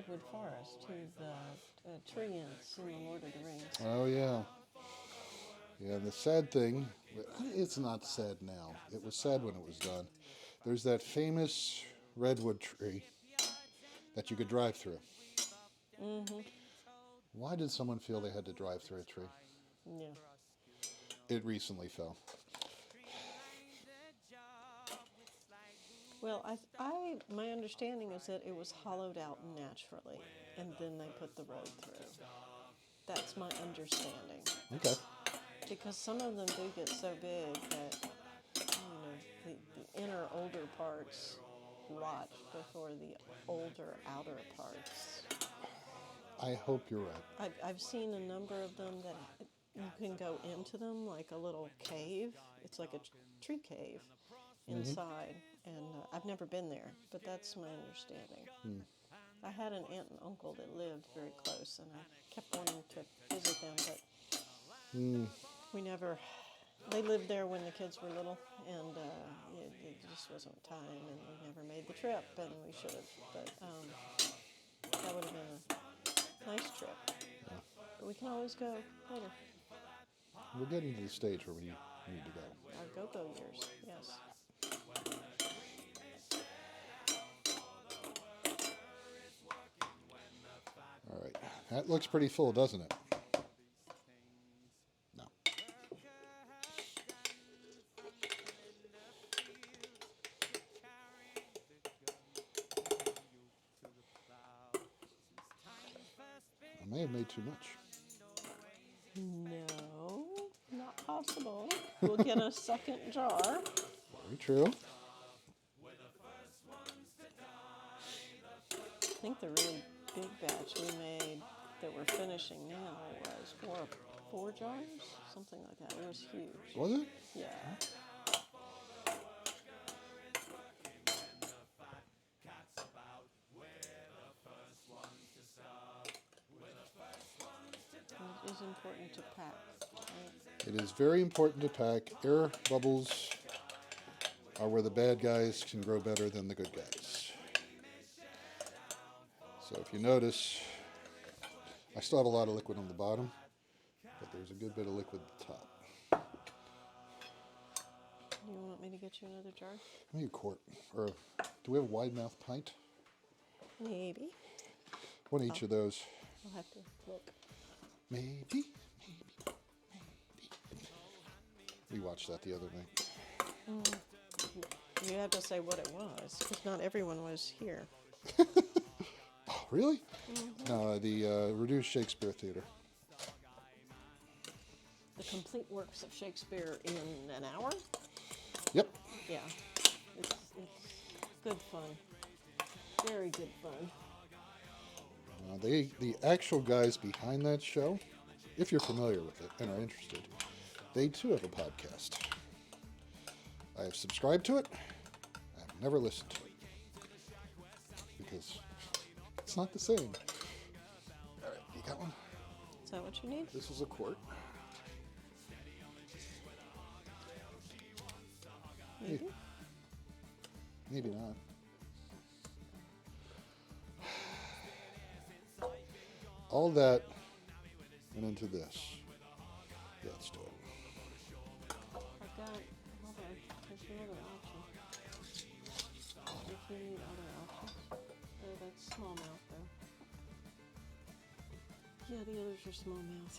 redwood forest to the treants in the Lord of the Rings. Oh, yeah. Yeah, the sad thing, it's not sad now. It was sad when it was done. There's that famous redwood tree that you could drive through. Mm-hmm. Why did someone feel they had to drive through a tree? Yeah. It recently fell. Well, my understanding is that it was hollowed out naturally, and then they put the road through. That's my understanding. Okay. Because some of them do get so big that, the inner older parts rot before the older outer parts. I hope you're right. I've seen a number of them that you can go into them like a little cave. It's like a tree cave inside, and I've never been there, but that's my understanding. I had an aunt and uncle that lived very close, and I kept wanting to visit them, but we never. They lived there when the kids were little, and it just wasn't time, and we never made the trip, and we should have. But that would have been a nice trip. Yeah. But we can always go later. We're getting to the stage where we need to go. Our go-go years, yes. All right. That looks pretty full, doesn't it? No. I may have made too much. No, not possible. We'll get a second jar. Very true. I think the really big batch we made that we're finishing now was four jars, something like that. It was huge. Was it? Yeah. It is important to pack, right? It is very important to pack. Air bubbles are where the bad guys can grow better than the good guys. So if you notice, I still have a lot of liquid on the bottom, but there's a good bit of liquid at the top. You want me to get you another jar? Maybe a quart. Or do we have a wide mouth pint? Maybe. One each of those. I'll have to look. Maybe. We watched that the other night. You have to say what it was, because not everyone was here. Oh, really? No, the Reduced Shakespeare Theater. The complete works of Shakespeare in an hour? Yep. Yeah. It's good fun. Very good fun. The actual guys behind that show, if you're familiar with it and are interested, they too have a podcast. I have subscribed to it. I have never listened to it because it's not the same. All right, you got one? Is that what you need? This is a quart. Maybe. Maybe not. All that went into this. Yeah, let's do it. I've got, hold on, there's another option. If you need other options. Oh, that's smallmouth though. Yeah, the others are smallmouth.